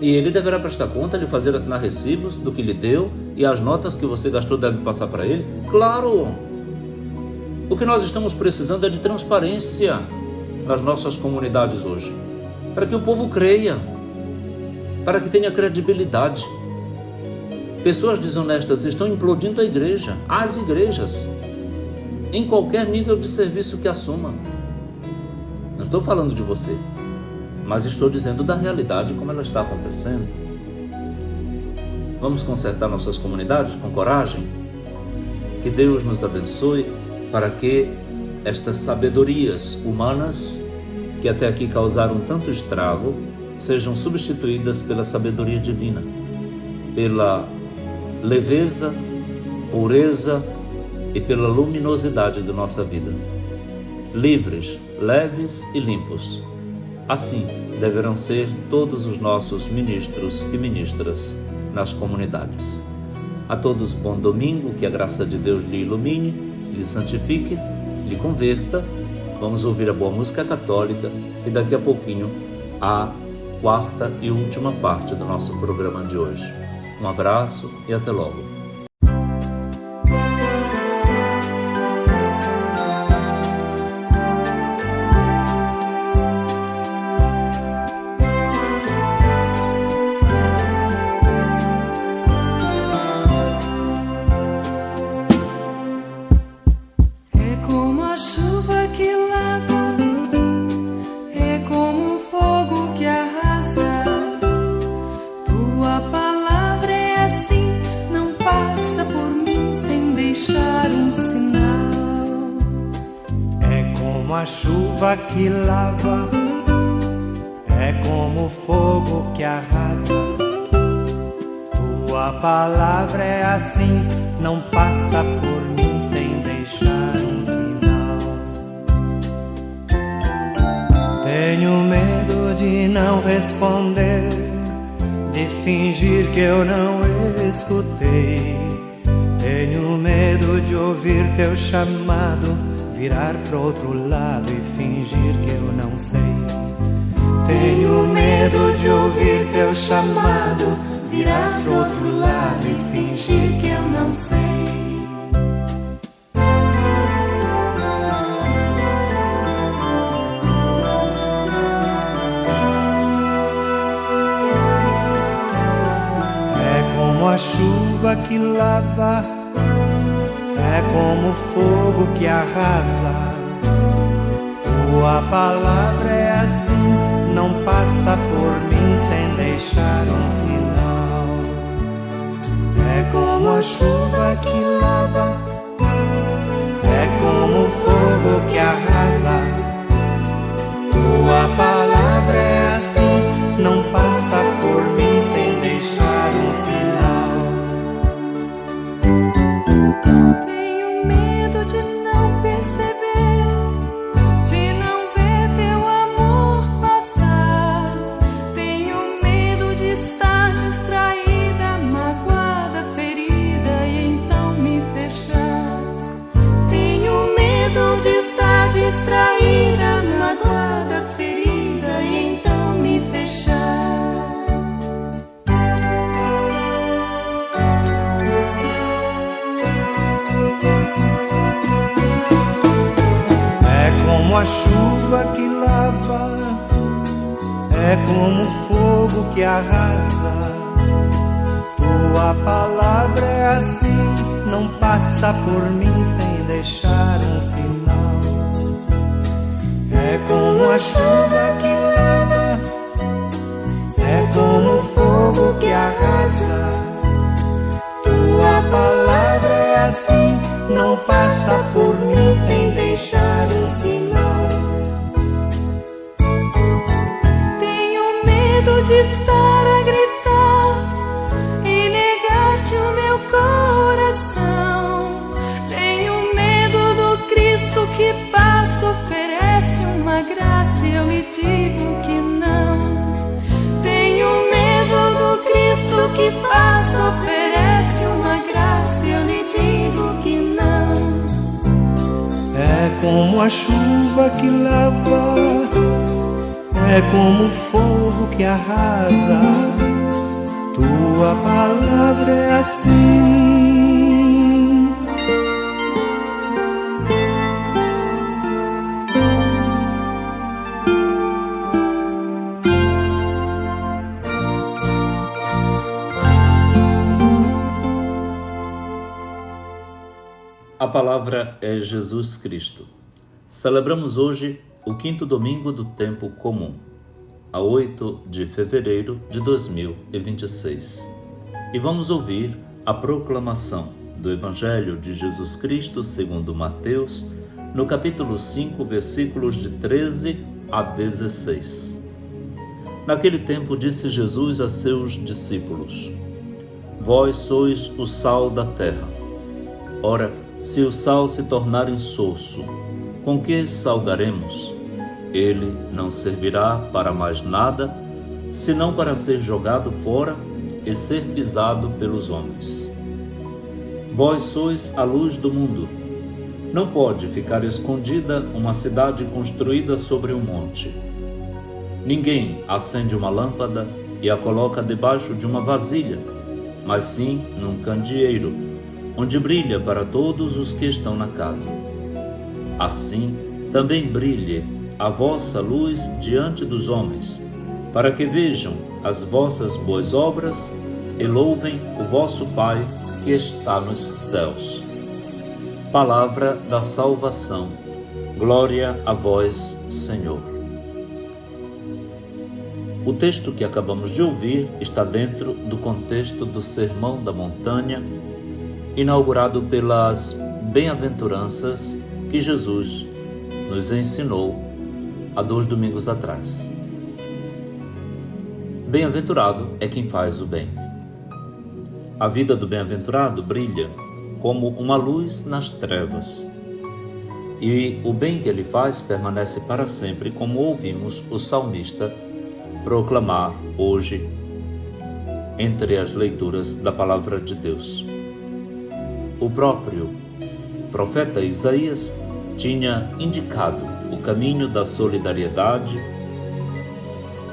E ele deverá prestar conta, lhe fazer assinar recibos do que lhe deu e as notas que você gastou deve passar para ele. Claro! O que nós estamos precisando é de transparência nas nossas comunidades hoje, para que o povo creia, para que tenha credibilidade. Pessoas desonestas estão implodindo a igreja, as igrejas, em qualquer nível de serviço que assuma. Não estou falando de você, mas estou dizendo da realidade como ela está acontecendo. Vamos consertar nossas comunidades com coragem? Que Deus nos abençoe para que estas sabedorias humanas, que até aqui causaram tanto estrago, sejam substituídas pela sabedoria divina, pela leveza, pureza e pela luminosidade da nossa vida. Livres, leves e limpos. Assim deverão ser todos os nossos ministros e ministras nas comunidades. A todos bom domingo, que a graça de Deus lhe ilumine, lhe santifique, lhe converta. Vamos ouvir a boa música católica e daqui a pouquinho a quarta e última parte do nosso programa de hoje. Um abraço e até logo. A chuva que lava, é como o fogo que arrasa. Tua palavra é assim, não passa por mim sem deixar um sinal. Tenho medo de não responder, de fingir que eu não escutei. Tenho medo de ouvir teu chamado, virar pro outro lado e fingir que eu não sei. Tenho medo de ouvir teu chamado, virar pro outro lado e fingir que eu não sei. a chuva que lava, é como o fogo que arrasa. Tua palavra é assim, não passa por mim sem deixar um sinal. É como a chuva que lava, é como o fogo que arrasa. Tua palavra é assim, não passa por mim sem deixar um sinal. Tenho medo de não perceber, de não ver teu amor passar. Tenho medo de estar distraída, magoada, ferida e então me fechar. Tenho medo de estar distraída, magoada, ferida e então me fechar. É como a chuva que lava, é como o fogo que arrasa. Tua palavra é assim, não passa por mim sem deixar um sinal. É como a chuva que lava, é como o fogo que arrasa. Tua palavra é assim, não passa por mim sem deixar um sinal. Tenho medo de estar a gritar e negar-te o meu coração. Tenho medo do Cristo que passa, oferece uma graça e eu lhe digo que não. Tenho medo do Cristo que passa, oferece uma graça e eu lhe digo que não. É como a chuva que lava, é como o fogo que arrasa. Tua palavra é assim. A palavra é Jesus Cristo. Celebramos hoje o quinto domingo do tempo comum, a 8 de fevereiro de 2026. E vamos ouvir a proclamação do Evangelho de Jesus Cristo segundo Mateus, no capítulo 5, versículos de 13 a 16. Naquele tempo disse Jesus a seus discípulos: Vós sois o sal da terra. Ora, se o sal se tornar insosso, com que salgaremos? Ele não servirá para mais nada, senão para ser jogado fora e ser pisado pelos homens. Vós sois a luz do mundo. Não pode ficar escondida uma cidade construída sobre um monte. Ninguém acende uma lâmpada e a coloca debaixo de uma vasilha, mas sim num candeeiro, onde brilha para todos os que estão na casa. Assim, também brilhe a vossa luz diante dos homens, para que vejam as vossas boas obras e louvem o vosso Pai que está nos céus. Palavra da salvação. Glória a vós, Senhor. O texto que acabamos de ouvir está dentro do contexto do Sermão da Montanha, inaugurado pelas bem-aventuranças que Jesus nos ensinou há 2 domingos atrás. Bem-aventurado é quem faz o bem. A vida do bem-aventurado brilha como uma luz nas trevas, e o bem que ele faz permanece para sempre, como ouvimos o salmista proclamar hoje entre as leituras da palavra de Deus. O próprio profeta Isaías tinha indicado o caminho da solidariedade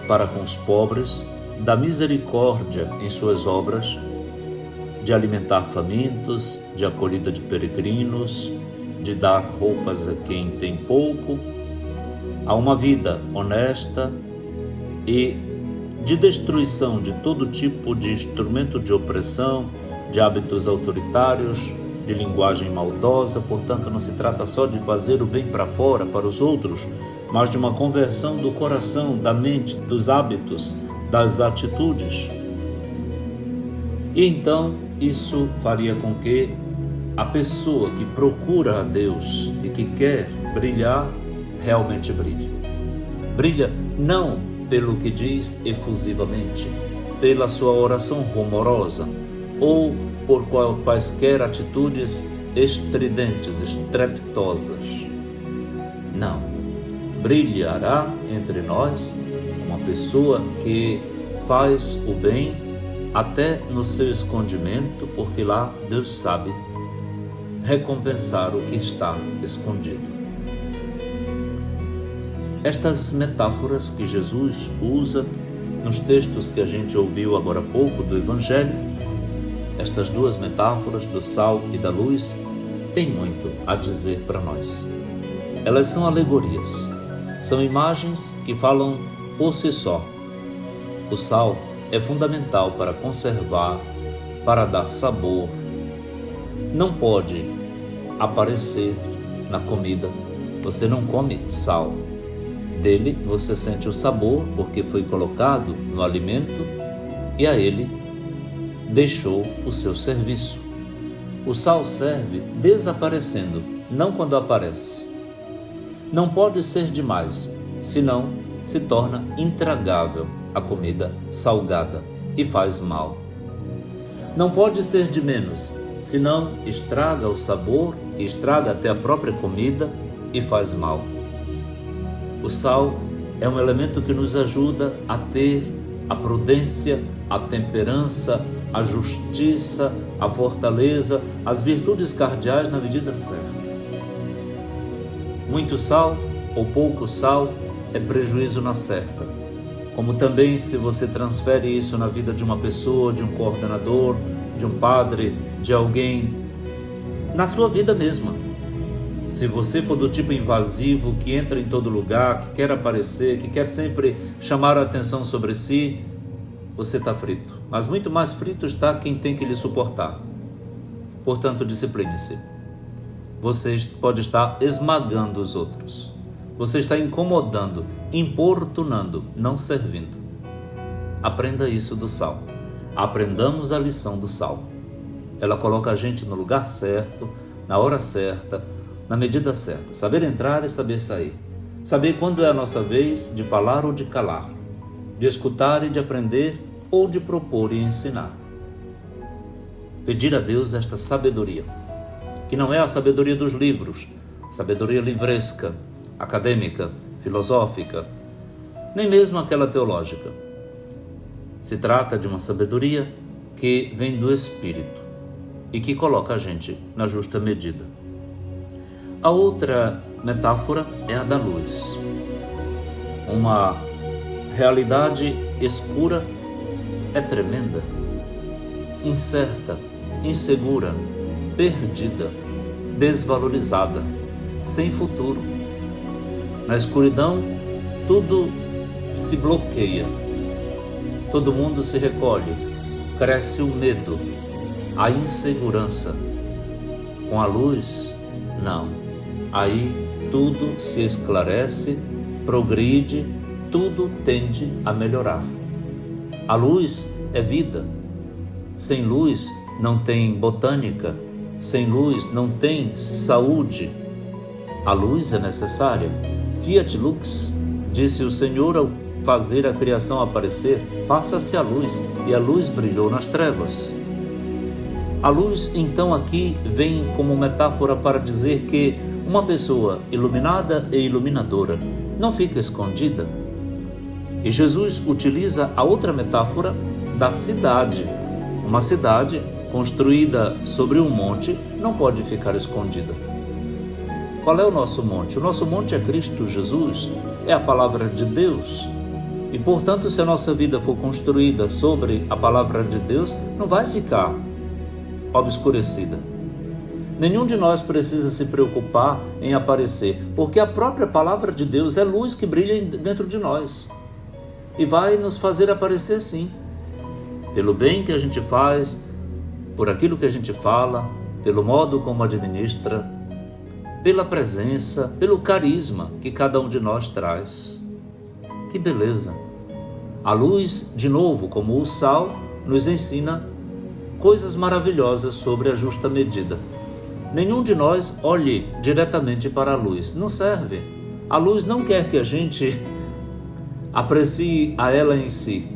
para com os pobres, da misericórdia em suas obras, de alimentar famintos, de acolhida de peregrinos, de dar roupas a quem tem pouco, a uma vida honesta e de destruição de todo tipo de instrumento de opressão, de hábitos autoritários, de linguagem maldosa. Portanto, não se trata só de fazer o bem para fora, para os outros, mas de uma conversão do coração, da mente, dos hábitos, das atitudes. E então, isso faria com que a pessoa que procura a Deus e que quer brilhar, realmente brilhe. Brilha não pelo que diz efusivamente, pela sua oração rumorosa ou por quaisquer atitudes estridentes, estrepitosas. Não. Brilhará entre nós uma pessoa que faz o bem até no seu escondimento, porque lá Deus sabe recompensar o que está escondido. Estas metáforas que Jesus usa nos textos que a gente ouviu agora há pouco do Evangelho, estas duas metáforas do sal e da luz, têm muito a dizer para nós. Elas são alegorias, são imagens que falam por si só. O sal é fundamental para conservar, para dar sabor. Não pode aparecer na comida. Você não come sal. Dele você sente o sabor porque foi colocado no alimento e a ele deixou o seu serviço. O sal serve desaparecendo, não quando aparece. Não pode ser demais, senão se torna intragável a comida salgada e faz mal. Não pode ser de menos, senão estraga o sabor e estraga até a própria comida e faz mal. O sal é um elemento que nos ajuda a ter a prudência, a temperança, a justiça, a fortaleza, as virtudes cardeais na medida certa. Muito sal ou pouco sal é prejuízo na certa. Como também se você transfere isso na vida de uma pessoa, de um coordenador, de um padre, de alguém, na sua vida mesma. Se você for do tipo invasivo, que entra em todo lugar, que quer aparecer, que quer sempre chamar a atenção sobre si, você está frito. Mas muito mais frito está quem tem que lhe suportar. Portanto, discipline-se. Você pode estar esmagando os outros. Você está incomodando, importunando, não servindo. Aprenda isso do sal. Aprendamos a lição do sal. Ela coloca a gente no lugar certo, na hora certa, na medida certa. Saber entrar e saber sair. Saber quando é a nossa vez de falar ou de calar. De escutar e de aprender ou de propor e ensinar. Pedir a Deus esta sabedoria, que não é a sabedoria dos livros, sabedoria livresca, acadêmica, filosófica, nem mesmo aquela teológica. Se trata de uma sabedoria que vem do Espírito e que coloca a gente na justa medida. A outra metáfora é a da luz. Uma realidade escura é tremenda, incerta, insegura, perdida, desvalorizada, sem futuro. Na escuridão, tudo se bloqueia, todo mundo se recolhe, cresce o medo, a insegurança. Com a luz, não. Aí tudo se esclarece, progride, tudo tende a melhorar. A luz é vida. Sem luz não tem botânica, sem luz não tem saúde. A luz é necessária. Fiat lux, disse o Senhor ao fazer a criação aparecer, faça-se a luz, e a luz brilhou nas trevas. A luz, então, aqui vem como metáfora para dizer que uma pessoa iluminada e iluminadora não fica escondida. E Jesus utiliza a outra metáfora da cidade. Uma cidade construída sobre um monte não pode ficar escondida. Qual é o nosso monte? O nosso monte é Cristo Jesus, é a palavra de Deus. E, portanto, se a nossa vida for construída sobre a palavra de Deus, não vai ficar obscurecida. Nenhum de nós precisa se preocupar em aparecer, porque a própria palavra de Deus é luz que brilha dentro de nós. e vai nos fazer aparecer sim, pelo bem que a gente faz, por aquilo que a gente fala, pelo modo como administra, pela presença, pelo carisma que cada um de nós traz. Que beleza! A luz, de novo, como o sal, nos ensina coisas maravilhosas sobre a justa medida. Nenhum de nós olhe diretamente para a luz, não serve. A luz não quer que a gente aprecie a ela em si.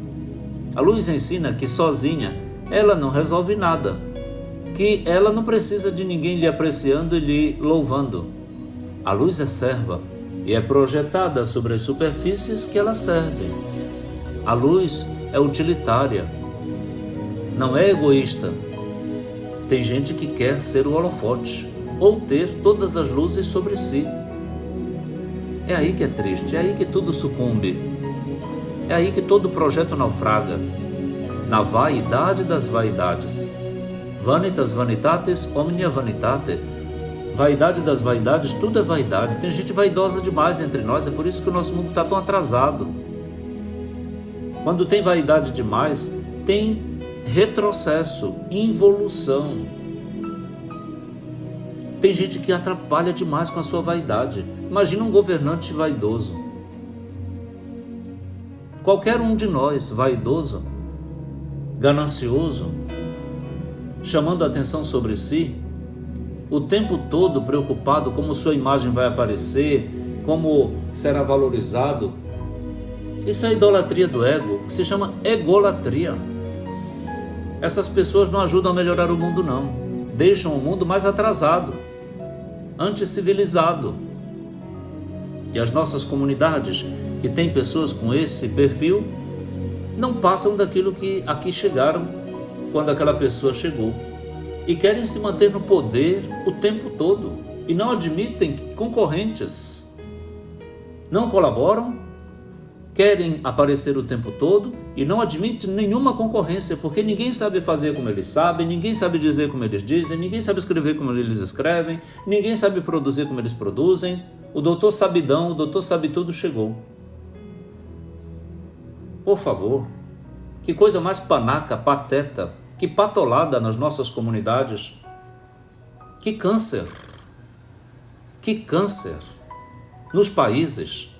A luz ensina que sozinha ela não resolve nada, que ela não precisa de ninguém lhe apreciando e lhe louvando. A luz é serva e é projetada sobre as superfícies que ela serve. A luz é utilitária, não é egoísta. Tem gente que quer ser o holofote ou ter todas as luzes sobre si. É aí que é triste, é aí que tudo sucumbe. É aí que todo projeto naufraga, na vaidade das vaidades. Vanitas vanitatis omnia vanitate. Vaidade das vaidades, tudo é vaidade. Tem gente vaidosa demais entre nós, é por isso que o nosso mundo está tão atrasado. Quando tem vaidade demais, tem retrocesso, involução. Tem gente que atrapalha demais com a sua vaidade. Imagina um governante vaidoso. Qualquer um de nós, vaidoso, ganancioso, chamando a atenção sobre si, o tempo todo preocupado como sua imagem vai aparecer, como será valorizado. Isso é a idolatria do ego, que se chama egolatria. Essas pessoas não ajudam a melhorar o mundo, não. Deixam o mundo mais atrasado, anticivilizado. E as nossas comunidades, que têm pessoas com esse perfil, não passam daquilo que aqui chegaram quando aquela pessoa chegou. E querem se manter no poder o tempo todo. E não admitem concorrentes. Não colaboram, querem aparecer o tempo todo e não admitem nenhuma concorrência, porque ninguém sabe fazer como eles sabem, ninguém sabe dizer como eles dizem, ninguém sabe escrever como eles escrevem, ninguém sabe produzir como eles produzem. O doutor Sabidão, o doutor Sabe Tudo chegou. Por favor, que coisa mais panaca, pateta, que patolada nas nossas comunidades. Que câncer nos países.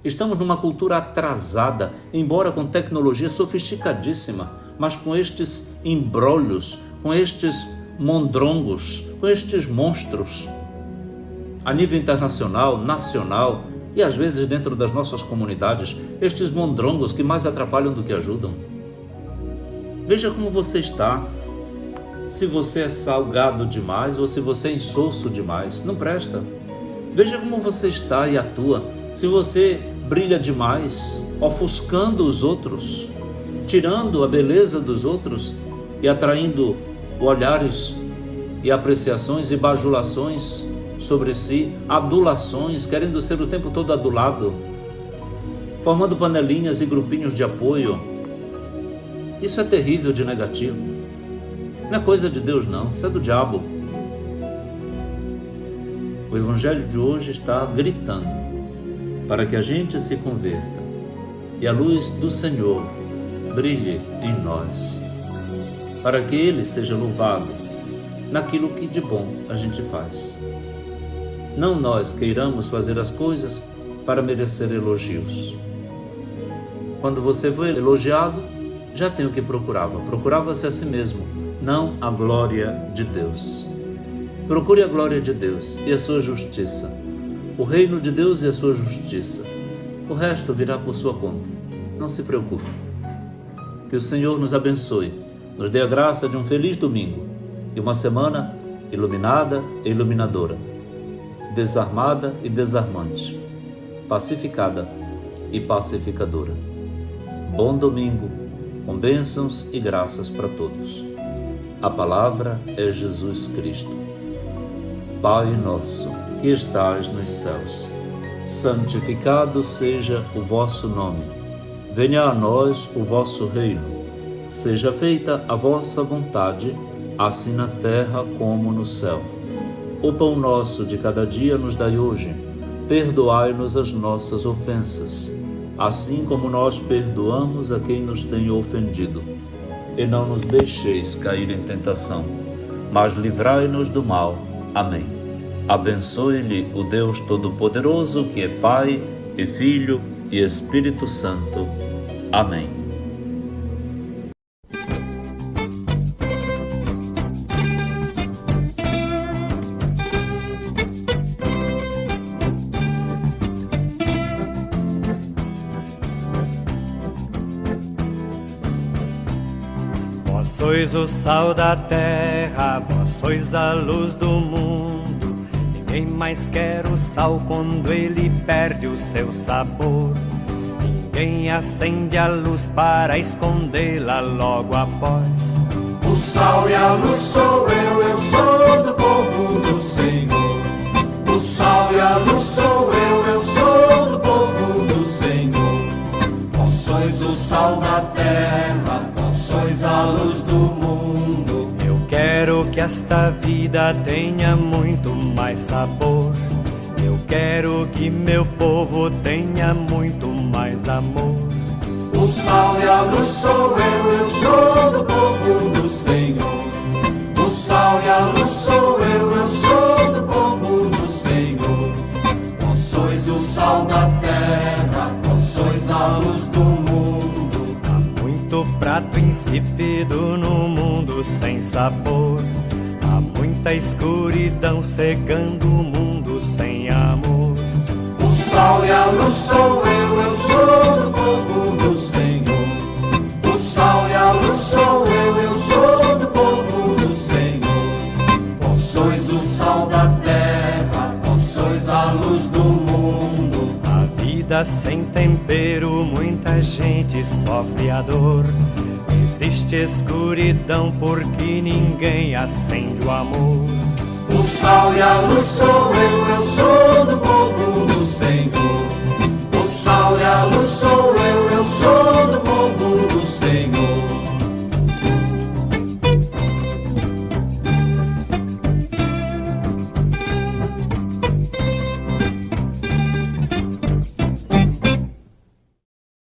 Estamos numa cultura atrasada, embora com tecnologia sofisticadíssima, mas com estes imbrólios, com estes mondrongos, com estes monstros, a nível internacional, nacional e às vezes dentro das nossas comunidades, estes mondrongos que mais atrapalham do que ajudam. Veja como você está, se você é salgado demais ou se você é insosso demais, não presta. Veja como você está e atua, se você brilha demais, ofuscando os outros, tirando a beleza dos outros e atraindo olhares e apreciações e bajulações sobre si, adulações, querendo ser o tempo todo adulado, formando panelinhas e grupinhos de apoio. Isso é terrível de negativo. Não é coisa de Deus, não. Isso é do diabo. O Evangelho de hoje está gritando para que a gente se converta e a luz do Senhor brilhe em nós, para que Ele seja louvado naquilo que de bom a gente faz. Não nós queiramos fazer as coisas para merecer elogios. Quando você foi elogiado, já tem o que procurava. Procurava-se a si mesmo, não a glória de Deus. Procure a glória de Deus e a sua justiça, o reino de Deus e a sua justiça. O resto virá por sua conta. Não se preocupe. Que o Senhor nos abençoe, nos dê a graça de um feliz domingo e uma semana iluminada e iluminadora, desarmada e desarmante, pacificada e pacificadora. Bom domingo, com bênçãos e graças para todos. A palavra é Jesus Cristo. Pai nosso, que estais nos céus, santificado seja o vosso nome. Venha a nós o vosso reino. Seja feita a vossa vontade, assim na terra como no céu. O pão nosso de cada dia nos dai hoje. Perdoai-nos as nossas ofensas, assim como nós perdoamos a quem nos tem ofendido. E não nos deixeis cair em tentação, mas livrai-nos do mal. Amém. Abençoe-lhe o Deus Todo-Poderoso, que é Pai, e Filho, e Espírito Santo. Amém. Vós sois o sal da terra, vós sois a luz do mundo. Ninguém mais quer o sal quando ele perde o seu sabor. Ninguém acende a luz para escondê-la logo após. O sal e a luz sou eu sou do povo do Senhor. O sal e a luz sou eu sou do povo do Senhor. Vós sois o sal da terra, vós sois a luz do mundo. Eu quero que esta vida tenha muito mais sabor. Eu quero que meu povo tenha muito mais amor. O sal e a luz sou eu sou do povo do Senhor. O sal e a luz sou eu sou do povo do Senhor. Vós sois o sal da terra, vós sois a luz do mundo. Há muito prato insípido no mundo sem sabor. Há muita escuridão cegando o mundo sem amor. O sal e a luz sou eu sou do povo do Senhor. O sal e a luz sou eu sou do povo do Senhor. Vós sois o sal da terra, vós sois a luz do mundo. A vida sem tempero, muita gente sofre a dor. Existe escuridão porque ninguém acende o amor. O sal e a luz sou